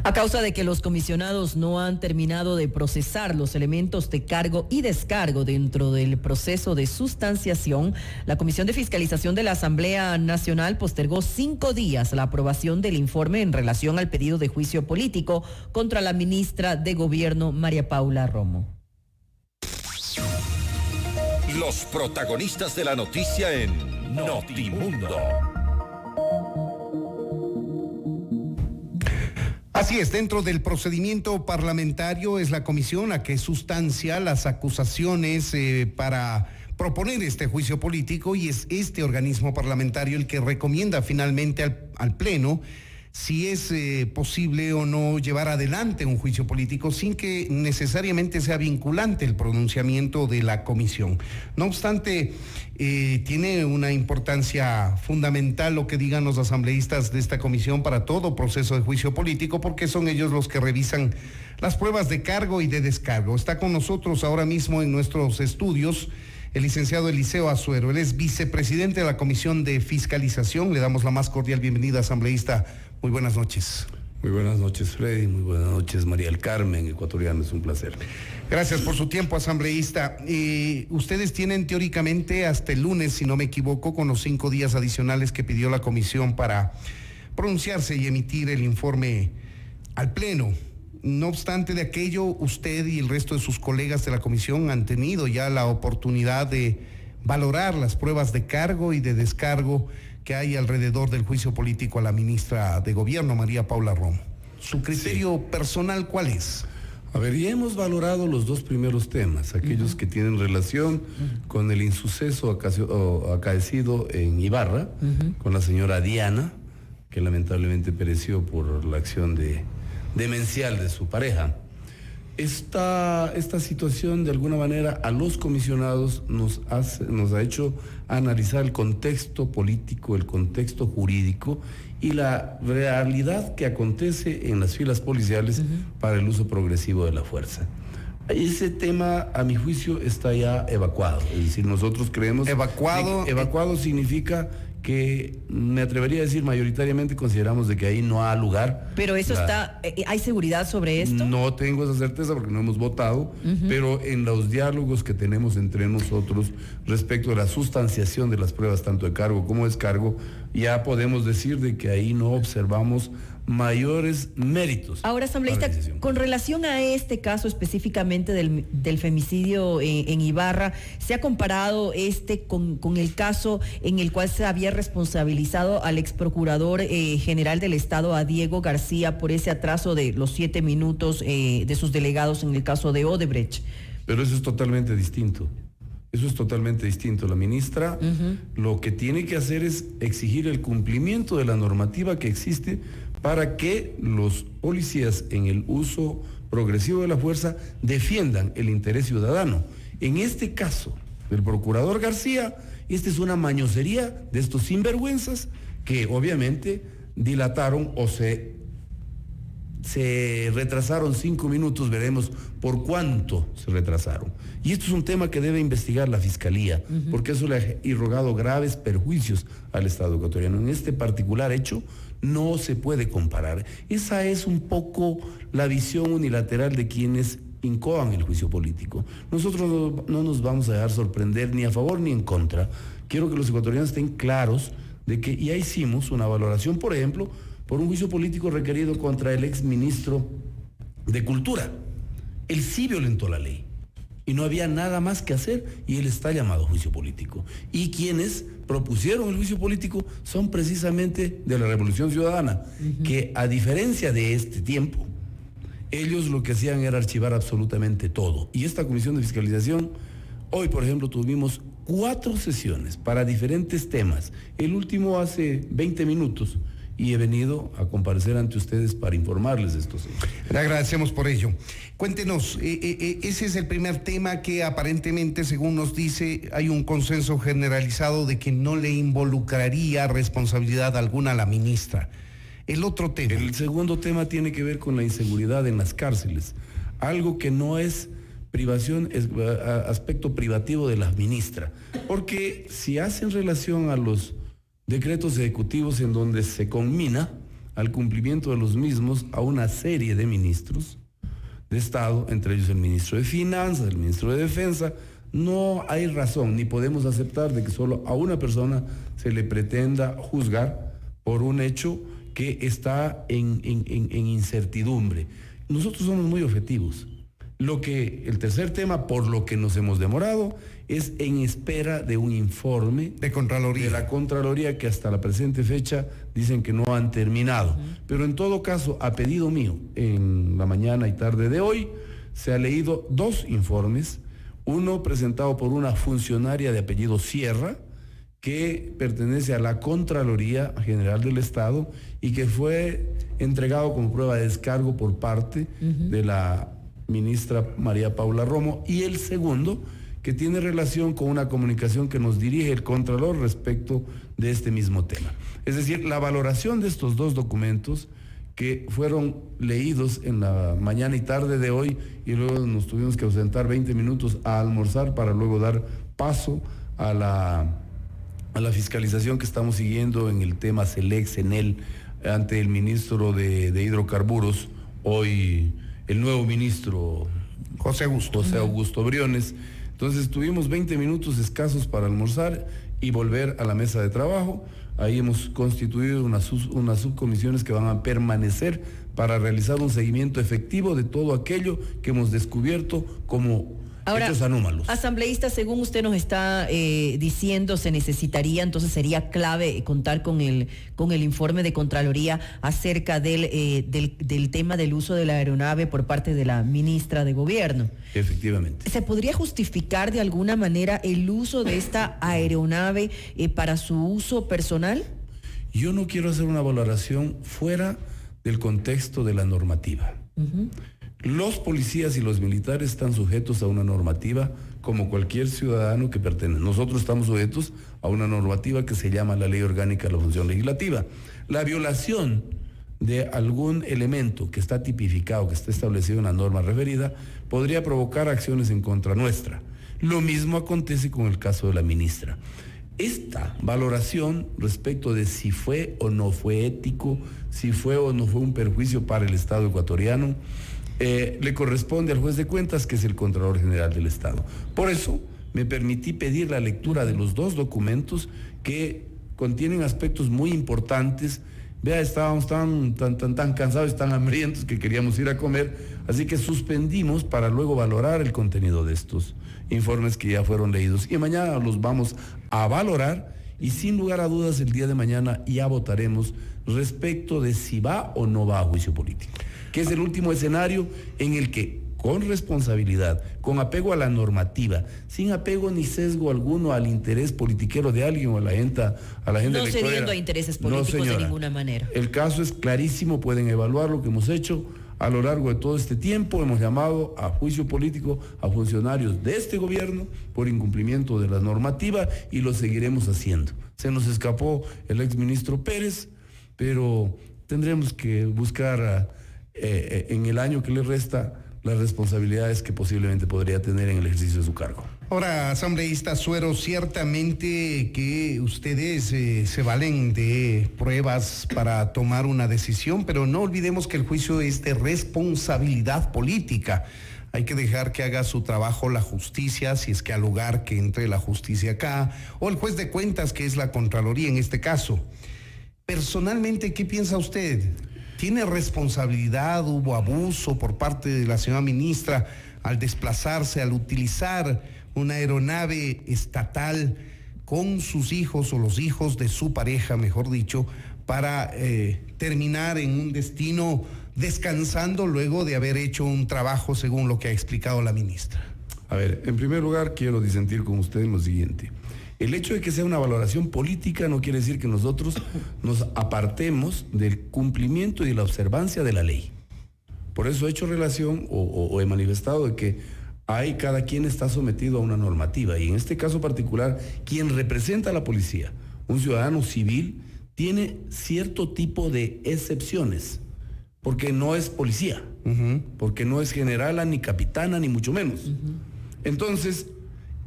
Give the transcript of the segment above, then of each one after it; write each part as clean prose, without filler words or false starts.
A causa de que los comisionados no han terminado de procesar los elementos de cargo y descargo dentro del proceso de sustanciación, la Comisión de Fiscalización de la Asamblea Nacional postergó 5 días la aprobación del informe en relación al pedido de juicio político contra la ministra de Gobierno, María Paula Romo. Los protagonistas de la noticia en Notimundo. Así es, dentro del procedimiento parlamentario es la comisión la que sustancia las acusaciones para proponer este juicio político, y es este organismo parlamentario el que recomienda finalmente al Pleno si es posible o no llevar adelante un juicio político sin que necesariamente sea vinculante el pronunciamiento de la comisión. No obstante, tiene una importancia fundamental lo que digan los asambleístas de esta comisión para todo proceso de juicio político, porque son ellos los que revisan las pruebas de cargo y de descargo. Está con nosotros ahora mismo en nuestros estudios el licenciado Eliseo Azuero. Él es vicepresidente de la Comisión de Fiscalización. Le damos la más cordial bienvenida, asambleísta. Muy buenas noches. Muy buenas noches, Freddy. Muy buenas noches, María del Carmen, ecuatoriano. Es un placer. Gracias por su tiempo, asambleísta. Ustedes tienen teóricamente hasta el lunes, si no me equivoco, con los 5 días adicionales que pidió la comisión para pronunciarse y emitir el informe al Pleno. No obstante de aquello, usted y el resto de sus colegas de la comisión han tenido ya la oportunidad de valorar las pruebas de cargo y de descargo que hay alrededor del juicio político a la ministra de Gobierno, María Paula Romo. ¿Su criterio personal cuál es? A ver, ya hemos valorado los 2 primeros temas, aquellos que tienen relación con el insuceso acaecido en Ibarra, con la señora Diana, que lamentablemente pereció por la acción demencial de su pareja. Esta situación, de alguna manera, a los comisionados nos ha hecho analizar el contexto político, el contexto jurídico y la realidad que acontece en las filas policiales para el uso progresivo de la fuerza. Ese tema, a mi juicio, está ya evacuado. Es decir, nosotros creemos... Evacuado significa que, me atrevería a decir, mayoritariamente consideramos de que ahí no ha lugar. Pero eso ¿hay seguridad sobre esto? No tengo esa certeza porque no hemos votado, pero en los diálogos que tenemos entre nosotros respecto a la sustanciación de las pruebas, tanto de cargo como descargo, ya podemos decir de que ahí no observamos mayores méritos. Ahora, asambleísta, con relación a este caso específicamente del femicidio en Ibarra, ¿se ha comparado con el caso en el cual se había responsabilizado al ex procurador general del Estado, a Diego García, por ese atraso de los 7 minutos de sus delegados en el caso de Odebrecht? Pero eso es totalmente distinto. Eso es totalmente distinto. La ministra lo que tiene que hacer es exigir el cumplimiento de la normativa que existe para que los policías, en el uso progresivo de la fuerza, defiendan el interés ciudadano. En este caso del procurador García, esta es una mañosería de estos sinvergüenzas que obviamente dilataron o se retrasaron 5 minutos, veremos por cuánto se retrasaron. Y esto es un tema que debe investigar la Fiscalía, porque eso le ha irrogado graves perjuicios al Estado ecuatoriano. En este particular hecho no se puede comparar. Esa es un poco la visión unilateral de quienes incoan el juicio político. Nosotros no nos vamos a dejar sorprender ni a favor ni en contra. Quiero que los ecuatorianos estén claros de que ya hicimos una valoración, por ejemplo, por un juicio político requerido contra el ex ministro de Cultura. Él sí violentó la ley y no había nada más que hacer, y él está llamado a juicio político. Y quienes propusieron el juicio político son precisamente de la Revolución Ciudadana, que a diferencia de este tiempo, ellos lo que hacían era archivar absolutamente todo. Y esta comisión de fiscalización, hoy por ejemplo tuvimos 4 sesiones para diferentes temas. El último hace 20 minutos. Y he venido a comparecer ante ustedes para informarles de estos hechos. Le agradecemos por ello. Cuéntenos, ese es el primer tema que aparentemente, según nos dice, hay un consenso generalizado de que no le involucraría responsabilidad alguna a la ministra. El otro tema. El segundo tema tiene que ver con la inseguridad en las cárceles. Algo que no es privación, es aspecto privativo de la ministra. Porque si hacen relación a los decretos ejecutivos en donde se conmina al cumplimiento de los mismos a una serie de ministros de Estado, entre ellos el ministro de Finanzas, el ministro de Defensa. No hay razón ni podemos aceptar de que solo a una persona se le pretenda juzgar por un hecho que está en incertidumbre. Nosotros somos muy objetivos. El tercer tema por lo que nos hemos demorado es en espera de un informe de Contraloría. De la Contraloría, que hasta la presente fecha dicen que no han terminado. Pero en todo caso, a pedido mío, en la mañana y tarde de hoy, se ha leído 2 informes, uno presentado por una funcionaria de apellido Sierra, que pertenece a la Contraloría General del Estado y que fue entregado como prueba de descargo por parte de la ministra María Paula Romo, y el segundo, que tiene relación con una comunicación que nos dirige el Contralor respecto de este mismo tema. Es decir, la valoración de estos 2 documentos que fueron leídos en la mañana y tarde de hoy, y luego nos tuvimos que ausentar 20 minutos a almorzar para luego dar paso a la fiscalización que estamos siguiendo en el tema SELEC, ENEL, ante el ministro de Hidrocarburos, hoy el nuevo ministro José Augusto Briones. Entonces tuvimos 20 minutos escasos para almorzar y volver a la mesa de trabajo. Ahí hemos constituido unas subcomisiones que van a permanecer para realizar un seguimiento efectivo de todo aquello que hemos descubierto como hechos anómalos. Asambleísta, según usted nos está diciendo, se necesitaría, entonces sería clave contar con el informe de Contraloría acerca del tema del uso de la aeronave por parte de la ministra de Gobierno. Efectivamente. ¿Se podría justificar de alguna manera el uso de esta aeronave para su uso personal? Yo no quiero hacer una valoración fuera del contexto de la normativa. Los policías y los militares están sujetos a una normativa como cualquier ciudadano que pertenece. Nosotros estamos sujetos a una normativa que se llama la Ley Orgánica de la Función Legislativa. La violación de algún elemento que está tipificado, que está establecido en la norma referida, podría provocar acciones en contra nuestra. Lo mismo acontece con el caso de la ministra. Esta valoración respecto de si fue o no fue ético, si fue o no fue un perjuicio para el Estado ecuatoriano, le corresponde al juez de cuentas, que es el Contralor General del Estado. Por eso me permití pedir la lectura de los 2 documentos que contienen aspectos muy importantes. Vea, estábamos tan cansados y tan hambrientos que queríamos ir a comer, así que suspendimos para luego valorar el contenido de estos informes que ya fueron leídos. Y mañana los vamos a valorar y sin lugar a dudas el día de mañana ya votaremos respecto de si va o no va a juicio político, que es el último escenario en el que, con responsabilidad, con apego a la normativa, sin apego ni sesgo alguno al interés politiquero de alguien o a la gente no cediendo a intereses políticos de ninguna manera. El caso es clarísimo, pueden evaluar lo que hemos hecho a lo largo de todo este tiempo. Hemos llamado a juicio político a funcionarios de este gobierno por incumplimiento de la normativa y lo seguiremos haciendo. Se nos escapó el exministro Pérez, pero tendremos que buscar en el año que le resta las responsabilidades que posiblemente podría tener en el ejercicio de su cargo. Ahora, asambleísta Suero, ciertamente que ustedes se valen de pruebas para tomar una decisión, pero no olvidemos que el juicio es de responsabilidad política. Hay que dejar que haga su trabajo la justicia, si es que al lugar que entre la justicia acá, o el juez de cuentas, que es la Contraloría en este caso. Personalmente, ¿qué piensa usted? ¿Tiene responsabilidad? ¿Hubo abuso por parte de la señora ministra al desplazarse, al utilizar una aeronave estatal con sus hijos o los hijos de su pareja, mejor dicho, para terminar en un destino descansando luego de haber hecho un trabajo según lo que ha explicado la ministra? A ver, en primer lugar quiero disentir con usted en lo siguiente. El hecho de que sea una valoración política no quiere decir que nosotros nos apartemos del cumplimiento y de la observancia de la ley. Por eso he hecho relación o he manifestado de que cada quien está sometido a una normativa, y en este caso particular, quien representa a la policía, un ciudadano civil, tiene cierto tipo de excepciones, porque no es policía, porque no es generala, ni capitana, ni mucho menos. Entonces,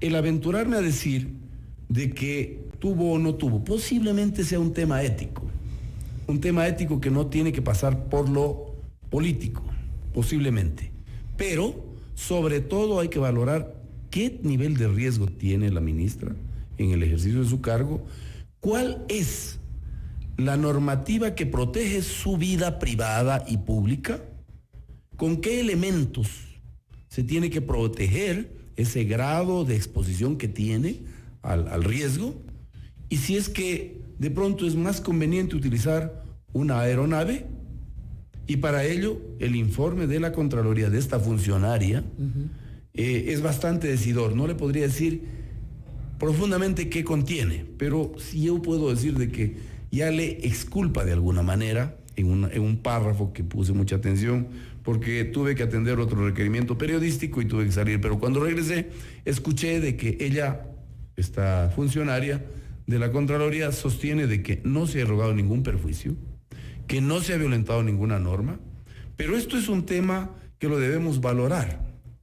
el aventurarme a decir de que tuvo o no tuvo, posiblemente sea un tema ético, un tema ético que no tiene que pasar por lo político, posiblemente. Pero, sobre todo, hay que valorar qué nivel de riesgo tiene la ministra en el ejercicio de su cargo, cuál es la normativa que protege su vida privada y pública, con qué elementos se tiene que proteger ese grado de exposición que tiene al riesgo, y si es que de pronto es más conveniente utilizar una aeronave, y para ello el informe de la Contraloría de esta funcionaria es bastante decidor. No le podría decir profundamente qué contiene, pero sí yo puedo decir de que ya le exculpa de alguna manera en un párrafo que puse mucha atención porque tuve que atender otro requerimiento periodístico y tuve que salir, pero cuando regresé escuché de que ella, esta funcionaria de la Contraloría, sostiene de que no se ha erogado ningún perjuicio, que no se ha violentado ninguna norma, pero esto es un tema que lo debemos valorar.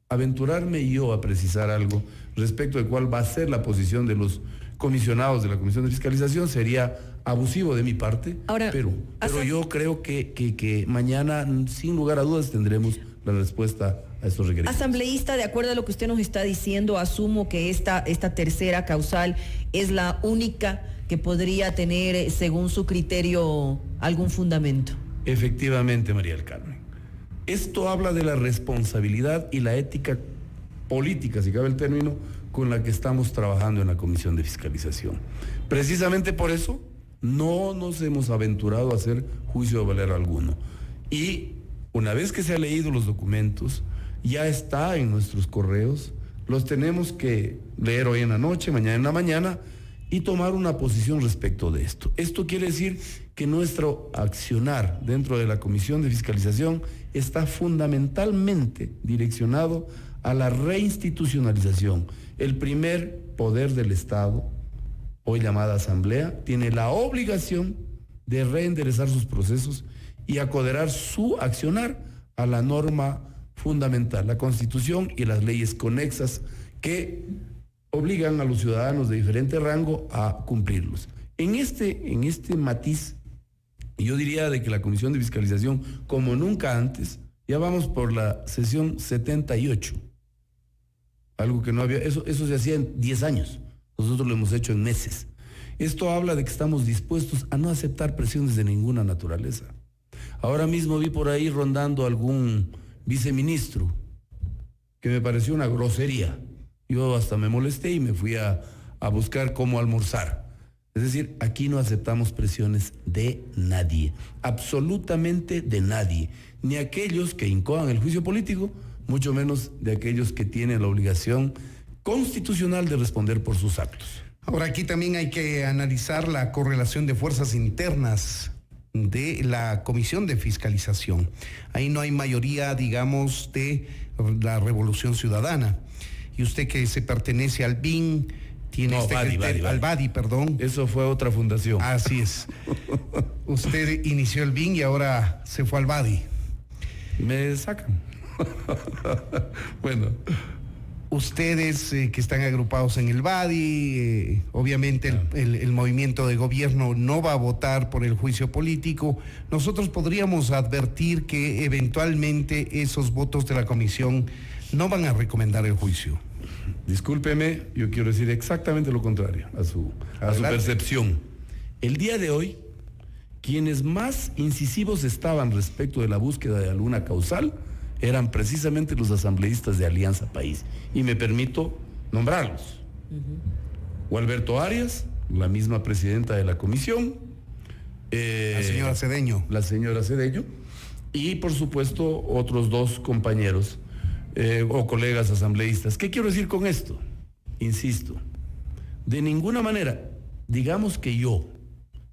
Aventurarme yo a precisar algo respecto de cuál va a ser la posición de los comisionados de la Comisión de Fiscalización sería abusivo de mi parte. Ahora, pero yo creo que mañana, sin lugar a dudas, tendremos la respuesta a estos requerimientos. Asambleísta, de acuerdo a lo que usted nos está diciendo, asumo que esta tercera causal es la única que podría tener, según su criterio, algún fundamento. Efectivamente, María del Carmen. Esto habla de la responsabilidad y la ética política, si cabe el término, con la que estamos trabajando en la Comisión de Fiscalización. Precisamente por eso no nos hemos aventurado a hacer juicio de valor alguno. Y una vez que se han leído los documentos, ya está en nuestros correos, los tenemos que leer hoy en la noche, mañana en la mañana, y tomar una posición respecto de esto. Esto quiere decir que nuestro accionar dentro de la Comisión de Fiscalización está fundamentalmente direccionado a la reinstitucionalización. El primer poder del Estado, hoy llamada Asamblea, tiene la obligación de reenderezar sus procesos y acoderar su accionar a la norma fundamental, la Constitución y las leyes conexas que obligan a los ciudadanos de diferente rango a cumplirlos. En este matiz, yo diría de que la Comisión de Fiscalización, como nunca antes, ya vamos por la sesión 78. Algo que no había, eso se hacía en 10 años. Nosotros lo hemos hecho en meses. Esto habla de que estamos dispuestos a no aceptar presiones de ninguna naturaleza. Ahora mismo vi por ahí rondando algún viceministro que me pareció una grosería. Yo hasta me molesté y me fui a buscar cómo almorzar. Es decir, aquí no aceptamos presiones de nadie, absolutamente de nadie, ni aquellos que incoan el juicio político, mucho menos de aquellos que tienen la obligación constitucional de responder por sus actos. Ahora, aquí también hay que analizar la correlación de fuerzas internas de la Comisión de Fiscalización. Ahí no hay mayoría, digamos, de la Revolución Ciudadana. Y usted que se pertenece al BIN, tiene al BADI, perdón. Eso fue otra fundación. Así es. Usted inició el BIN y ahora se fue al BADI. Me sacan. Bueno. Ustedes que están agrupados en el BADI, obviamente el movimiento de gobierno no va a votar por el juicio político. Nosotros podríamos advertir que eventualmente esos votos de la comisión no van a recomendar el juicio. Discúlpeme, yo quiero decir exactamente lo contrario a su percepción. El día de hoy, quienes más incisivos estaban respecto de la búsqueda de alguna causal eran precisamente los asambleístas de Alianza País. Y me permito nombrarlos. Gualberto Arias, la misma presidenta de la comisión. La señora Cedeño. La señora Cedeño. Y por supuesto otros dos compañeros o colegas asambleístas. ¿Qué quiero decir con esto? Insisto, de ninguna manera, digamos que yo,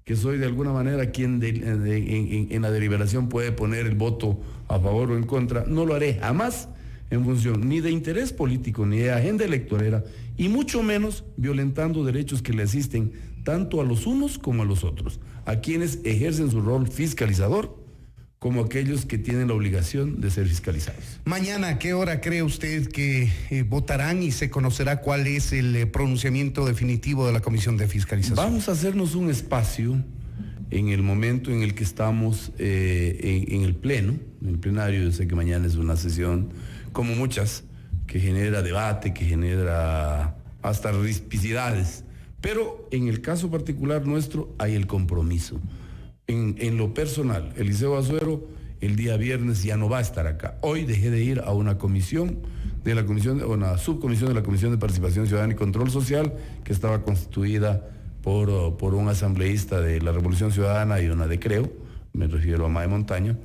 que soy de alguna manera quien en la deliberación puede poner el voto a favor o en contra, no lo haré jamás en función ni de interés político ni de agenda electorera y mucho menos violentando derechos que le asisten tanto a los unos como a los otros, a quienes ejercen su rol fiscalizador como aquellos que tienen la obligación de ser fiscalizados. Mañana, ¿a qué hora cree usted que votarán y se conocerá cuál es el pronunciamiento definitivo de la Comisión de Fiscalización? Vamos a hacernos un espacio en el momento en el que estamos en el plenario. Yo sé que mañana es una sesión, como muchas, que genera debate, que genera hasta rispicidades, pero en el caso particular nuestro hay el compromiso. En lo personal, Eliseo Azuero el día viernes ya no va a estar acá. Hoy dejé de ir a una comisión de la comisión, una subcomisión de la Comisión de Participación Ciudadana y Control Social, que estaba constituida por un asambleísta de la Revolución Ciudadana y una de Creo, me refiero a Mae Montaño,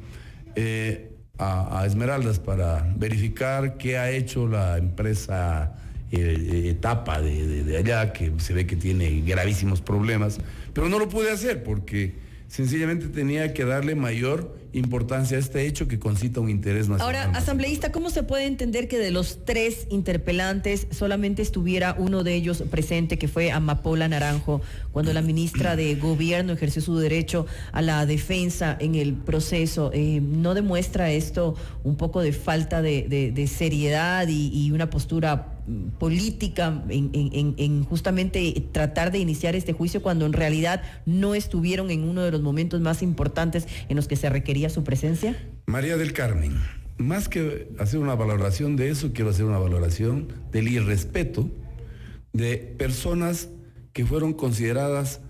a Esmeraldas, para verificar qué ha hecho la empresa Etapa de allá, que se ve que tiene gravísimos problemas, pero no lo pude hacer porque sencillamente tenía que darle mayor importancia a este hecho que concita un interés nacional. Ahora, asambleísta, ¿cómo se puede entender que de los 3 interpelantes solamente estuviera uno de ellos presente, que fue Amapola Naranjo, cuando la ministra de Gobierno ejerció su derecho a la defensa en el proceso? ¿No demuestra esto un poco de falta de seriedad y una postura política en justamente tratar de iniciar este juicio cuando en realidad no estuvieron en uno de los momentos más importantes en los que se requería su presencia? María del Carmen, más que hacer una valoración de eso, quiero hacer una valoración del irrespeto de personas que fueron consideradas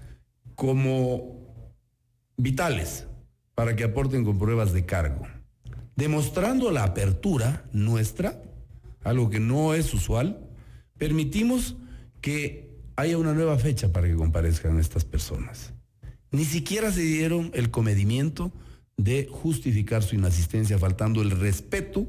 como vitales para que aporten con pruebas de cargo, demostrando la apertura nuestra, algo que no es usual. Permitimos que haya una nueva fecha para que comparezcan estas personas. Ni siquiera se dieron el comedimiento de justificar su inasistencia, faltando el respeto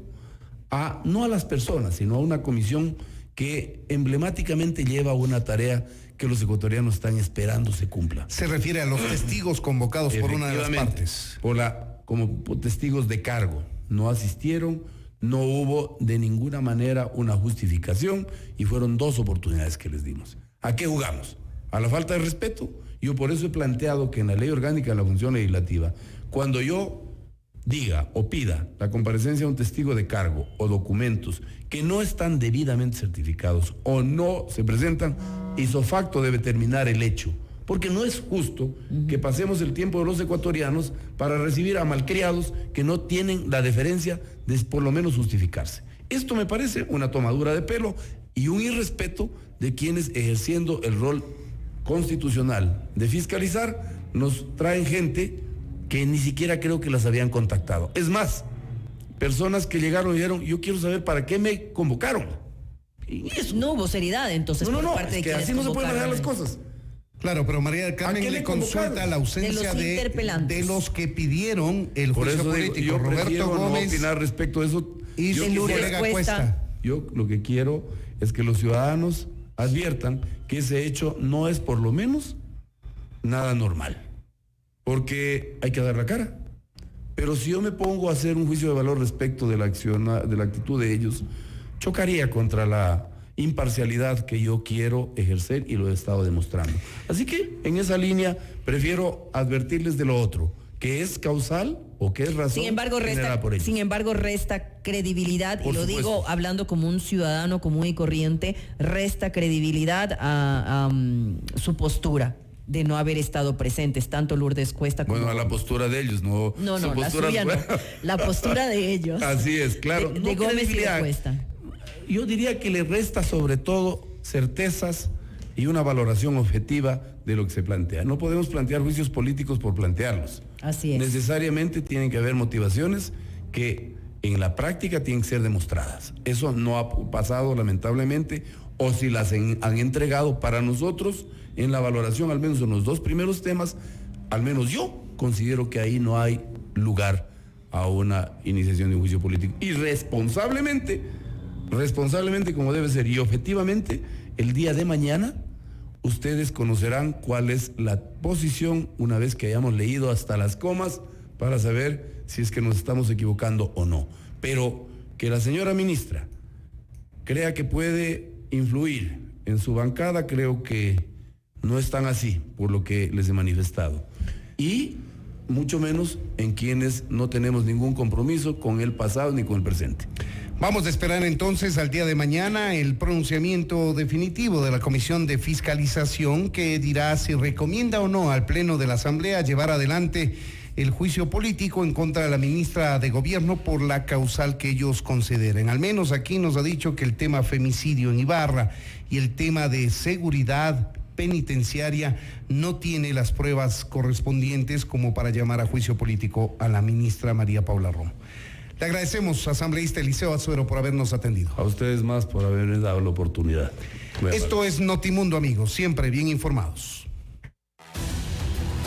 no a las personas, sino a una comisión que emblemáticamente lleva una tarea que los ecuatorianos están esperando se cumpla. Se refiere a los testigos convocados por una de las partes. Como testigos de cargo. No asistieron, no hubo de ninguna manera una justificación y fueron 2 oportunidades que les dimos. ¿A qué jugamos? ¿A la falta de respeto? Yo por eso he planteado que en la Ley Orgánica de la Función Legislativa, cuando yo diga o pida la comparecencia de un testigo de cargo o documentos que no están debidamente certificados o no se presentan, ipso facto debe terminar el hecho. Porque no es justo que pasemos el tiempo de los ecuatorianos para recibir a malcriados que no tienen la deferencia de por lo menos justificarse. Esto me parece una tomadura de pelo y un irrespeto de quienes, ejerciendo el rol constitucional de fiscalizar, nos traen gente que ni siquiera creo que las habían contactado. Es más, personas que llegaron y dijeron, yo quiero saber para qué me convocaron. Y eso. No hubo seriedad entonces por parte de quienes así no se pueden manejar las cosas. Claro, pero María del Carmen le consulta la ausencia de los que pidieron el juicio político. Yo Roberto Gómez, no opinar respecto a eso. Y Lourdes Cuesta. Yo lo que quiero es que los ciudadanos adviertan que ese hecho no es por lo menos nada normal. Porque hay que dar la cara. Pero si yo me pongo a hacer un juicio de valor respecto de la actitud de ellos, chocaría contra la imparcialidad que yo quiero ejercer y lo he estado demostrando. Así que en esa línea prefiero advertirles de lo otro, que es causal o que es razón. Sin embargo, resta credibilidad, y lo digo hablando como un ciudadano común y corriente, resta credibilidad a su postura de no haber estado presentes, tanto Lourdes Cuesta como... Bueno, a la postura de ellos, no... No, la suya no, la postura de ellos. Así es, claro. De Gómez y de Cuesta. Yo diría que le resta sobre todo certezas y una valoración objetiva de lo que se plantea. No podemos plantear juicios políticos por plantearlos. Así es. Necesariamente tienen que haber motivaciones que en la práctica tienen que ser demostradas. Eso no ha pasado lamentablemente, o si las han entregado para nosotros en la valoración, al menos en los 2 primeros temas, al menos yo considero que ahí no hay lugar a una iniciación de un juicio político. Y responsablemente como debe ser y objetivamente, el día de mañana ustedes conocerán cuál es la posición una vez que hayamos leído hasta las comas para saber si es que nos estamos equivocando o no. Pero que la señora ministra crea que puede influir en su bancada, creo que no es tan así por lo que les he manifestado. Y mucho menos en quienes no tenemos ningún compromiso con el pasado ni con el presente. Vamos a esperar entonces al día de mañana el pronunciamiento definitivo de la Comisión de Fiscalización, que dirá si recomienda o no al Pleno de la Asamblea llevar adelante el juicio político en contra de la ministra de Gobierno por la causal que ellos consideren. Al menos aquí nos ha dicho que el tema femicidio en Ibarra y el tema de seguridad penitenciaria no tiene las pruebas correspondientes como para llamar a juicio político a la ministra María Paula Romo. Le agradecemos, asambleísta Eliseo Azuero, por habernos atendido. A ustedes más por haberles dado la oportunidad. Esto es Notimundo, amigos, siempre bien informados.